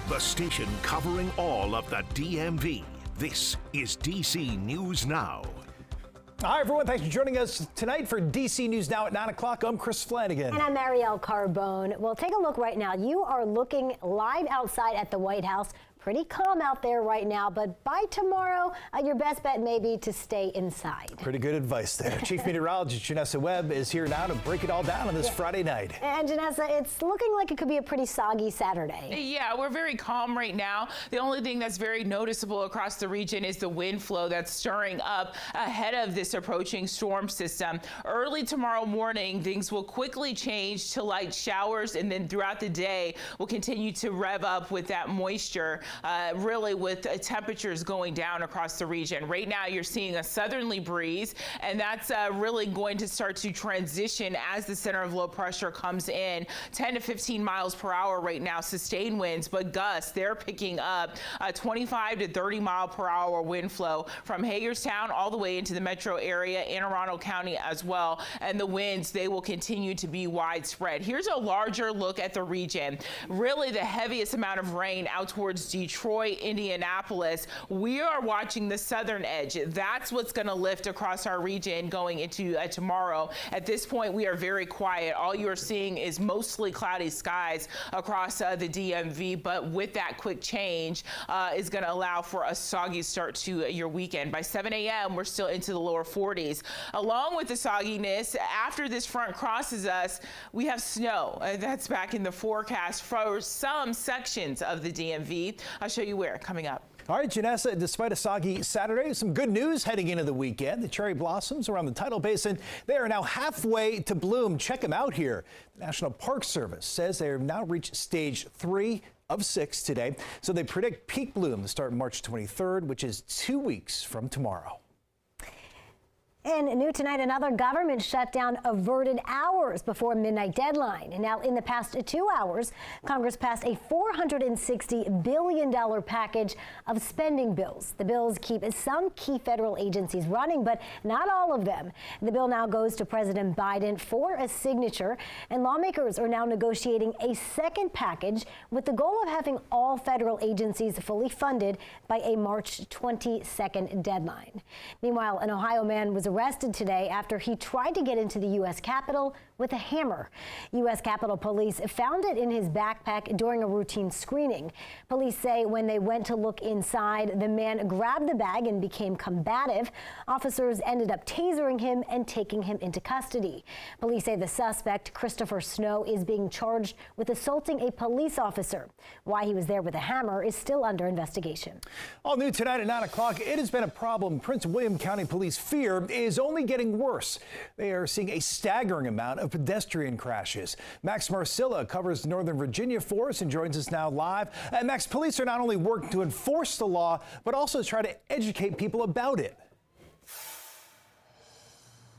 The station covering all of the DMV. This is DC News Now. Hi, everyone. Thanks for joining us tonight for DC News Now at 9 o'clock. I'm Chris Flanagan. And I'm Marielle Carbone. Well, take a look right now. You are looking live outside at the White House. Pretty calm out there right now, but by tomorrow, your best bet may be to stay inside. Pretty good advice there. Chief Meteorologist Janessa Webb is here now to break it all down on this Friday night. And Janessa, it's looking like it could be a pretty soggy Saturday. Yeah, we're very calm right now. The only thing that's very noticeable across the region is the wind flow that's stirring up ahead of this approaching storm system. Early tomorrow morning, things will quickly change to light showers, and then throughout the day, we'll continue to rev up with that moisture. Really with temperatures going down across the region. Right now you're seeing a southerly breeze, and that's really going to start to transition as the center of low pressure comes in. 10 to 15 miles per hour right now, sustained winds, but gusts, they're picking up 25 to 30 mile per hour wind flow from Hagerstown all the way into the metro area, Anne Arundel County as well. And the winds, they will continue to be widespread. Here's a larger look at the region. Really the heaviest amount of rain out towards Detroit, Indianapolis. We are watching the southern edge. That's what's going to lift across our region going into tomorrow. At this point, we are very quiet. All you are seeing is mostly cloudy skies across the DMV, but with that quick change is going to allow for a soggy start to your weekend. By 7 a.m., we're still into the lower 40s. Along with the sogginess, after this front crosses us, we have snow. That's back in the forecast for some sections of the DMV. I'll show you where coming up. All right, Janessa, despite a soggy Saturday, some good news heading into the weekend. The cherry blossoms around the Tidal Basin, they are now halfway to bloom. Check them out here. The National Park Service says they have now reached stage 3 of 6 today. So they predict peak bloom to start March 23rd, which is 2 weeks from tomorrow. And new tonight, another government shutdown averted hours before midnight deadline. And now in the past 2 hours, Congress passed a $460 billion package of spending bills. The bills keep some key federal agencies running, but not all of them. The bill now goes to President Biden for a signature, and lawmakers are now negotiating a second package with the goal of having all federal agencies fully funded by a March 22nd deadline. Meanwhile, an Ohio man was arrested today after he tried to get into the U.S. Capitol with a hammer. U.S. Capitol Police found it in his backpack during a routine screening. Police say when they went to look inside, the man grabbed the bag and became combative. Officers ended up tasering him and taking him into custody. Police say the suspect, Christopher Snow, is being charged with assaulting a police officer. Why he was there with a hammer is still under investigation. All new tonight at 9 o'clock, it has been a problem Prince William County Police fear is only getting worse. They are seeing a staggering amount of pedestrian crashes. Max Marcilla covers Northern Virginia for us and joins us now live. And Max, police are not only working to enforce the law, but also try to educate people about it.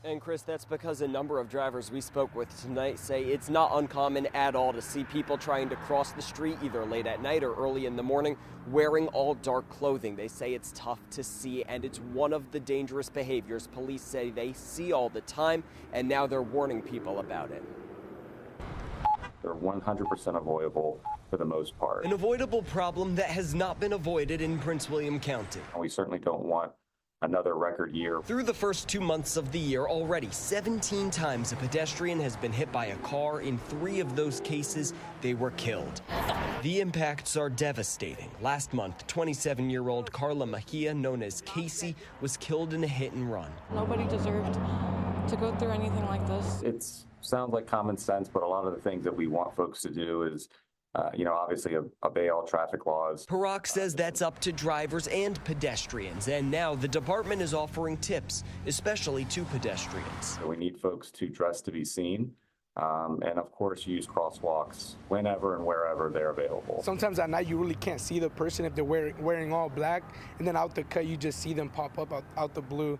And Chris, that's because a number of drivers we spoke with tonight say it's not uncommon at all to see people trying to cross the street either late at night or early in the morning wearing all dark clothing. They say it's tough to see, and it's one of the dangerous behaviors police say they see all the time, and now they're warning people about it. They're 100% avoidable for the most part. An avoidable problem that has not been avoided in Prince William County. We certainly don't want another record year. Through the first 2 months of the year, already 17 times a pedestrian has been hit by a car. In 3 of those cases, they were killed. The impacts are devastating. Last month, 27-year-old Carla Mejia, known as Casey, was killed in a hit and run. Nobody deserved to go through anything like this. It sounds like common sense, but a lot of the things that we want folks to do is obviously obey all traffic laws. Parak says that's up to drivers and pedestrians, and now the department is offering tips, especially to pedestrians. So we need folks to dress to be seen, and of course use crosswalks whenever and wherever they're available. Sometimes at night you really can't see the person if they're wearing all black, and then out the cut you just see them pop up out the blue.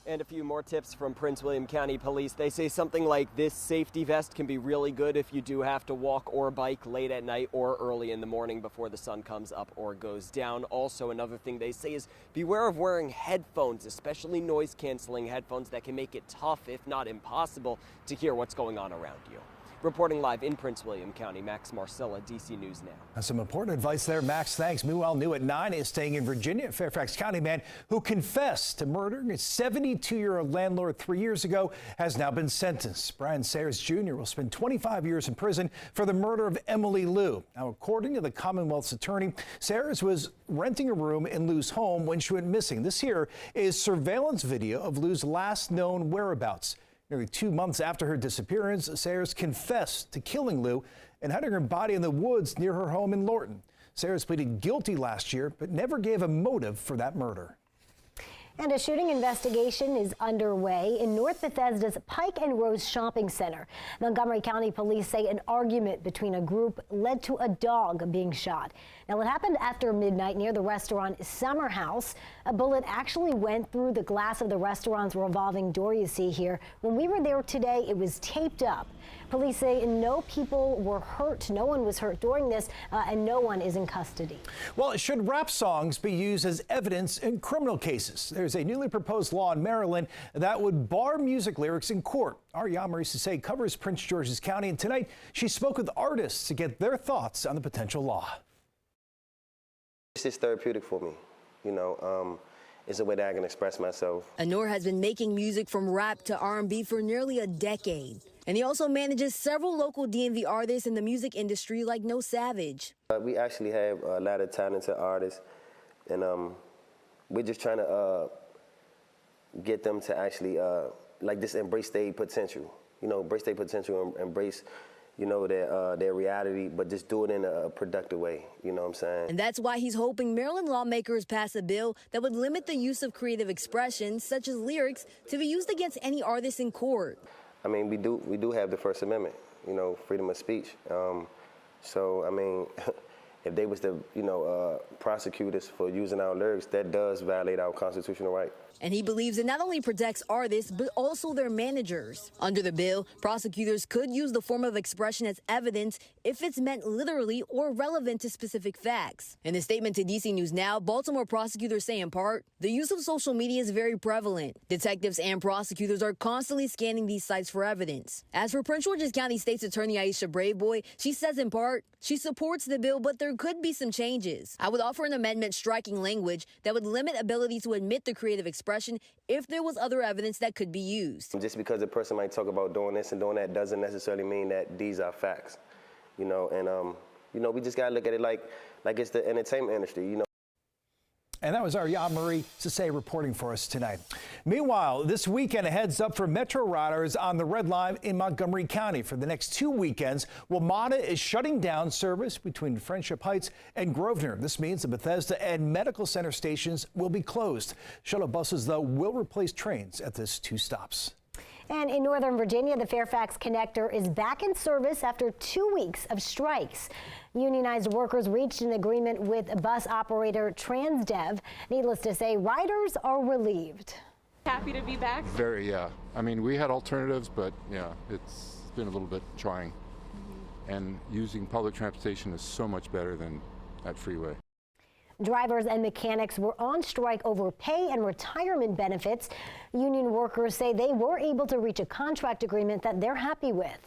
And a few more tips from Prince William County Police. They say something like this safety vest can be really good if you do have to walk or bike late at night or early in the morning before the sun comes up or goes down. Also, another thing they say is beware of wearing headphones, especially noise-canceling headphones that can make it tough, if not impossible, to hear what's going on around you. Reporting live in Prince William County, Max Marcella, DC News Now. Some important advice there, Max. Thanks. Meanwhile, new at 9 is staying in Virginia. Fairfax County man who confessed to murdering a 72-year-old landlord 3 years ago has now been sentenced. Brian Sayers Jr. will spend 25 years in prison for the murder of Emily Liu. Now, according to the Commonwealth's attorney, Sayers was renting a room in Liu's home when she went missing. This here is surveillance video of Liu's last known whereabouts. Nearly 2 months after her disappearance, Sayers confessed to killing Liu and hiding her body in the woods near her home in Lorton. Sayers pleaded guilty last year, but never gave a motive for that murder. And a shooting investigation is underway in North Bethesda's Pike and Rose Shopping Center. Montgomery County police say an argument between a group led to a dog being shot. Now, it happened after midnight near the restaurant Summer House. A bullet actually went through the glass of the restaurant's revolving door you see here. When we were there today, it was taped up. Police say no people were hurt. No one was hurt during this, and no one is in custody. Well, should rap songs be used as evidence in criminal cases? There's a newly proposed law in Maryland that would bar music lyrics in court. Our Yamari Sase covers Prince George's County, and tonight she spoke with artists to get their thoughts on the potential law. It's just therapeutic for me, you know. It's a way that I can express myself. Anor has been making music from rap to R&B for nearly a decade. And he also manages several local DMV artists in the music industry like No Savage. We actually have a lot of talented artists, and we're just trying to get them to actually like just embrace their potential. You know, embrace their potential and embrace, you know, their reality, but just do it in a productive way. You know what I'm saying? And that's why he's hoping Maryland lawmakers pass a bill that would limit the use of creative expression, such as lyrics, to be used against any artist in court. I mean, we do have the First Amendment, you know, freedom of speech. So, I mean, if they was to, you know, prosecute us for using our lyrics, that does violate our constitutional right. And he believes it not only protects artists, but also their managers. Under the bill, prosecutors could use the form of expression as evidence if it's meant literally or relevant to specific facts. In a statement to DC News Now, Baltimore prosecutors say in part, the use of social media is very prevalent. Detectives and prosecutors are constantly scanning these sites for evidence. As for Prince George's County State's Attorney Aisha Braveboy, she says in part, she supports the bill, but there could be some changes. I would offer an amendment striking language that would limit ability to admit the creative expression if there was other evidence that could be used. Just because a person might talk about doing this and doing that doesn't necessarily mean that these are facts, you know, and, you know, we just got to look at it like it's the entertainment industry, you know. And that was our Yamari Sase reporting for us tonight. Meanwhile, this weekend, a heads up for Metro riders on the Red Line in Montgomery County. For the next 2 weekends, WMATA is shutting down service between Friendship Heights and Grosvenor. This means the Bethesda and Medical Center stations will be closed. Shuttle buses, though, will replace trains at these 2 stops. And in Northern Virginia, the Fairfax Connector is back in service after 2 weeks of strikes. Unionized workers reached an agreement with bus operator Transdev. Needless to say, riders are relieved. Happy to be back. Very, yeah. I mean, we had alternatives, but yeah, it's been a little bit trying. And using public transportation is so much better than that freeway. Drivers and mechanics were on strike over pay and retirement benefits. Union workers say they were able to reach a contract agreement that they're happy with.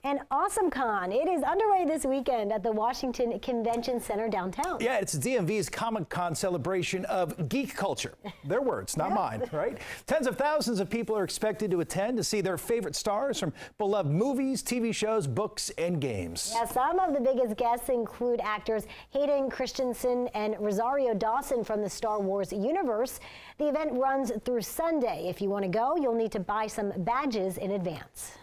And AwesomeCon, it is underway this weekend at the Washington Convention Center downtown. Yeah, it's DMV's Comic-Con celebration of geek culture. Their words, not mine, right? Tens of thousands of people are expected to attend to see their favorite stars from beloved movies, TV shows, books, and games. Yeah, some of the biggest guests include actors Hayden Christensen and Rosario Dawson from the Star Wars universe. The event runs through Sunday. If you want to go, you'll need to buy some badges in advance.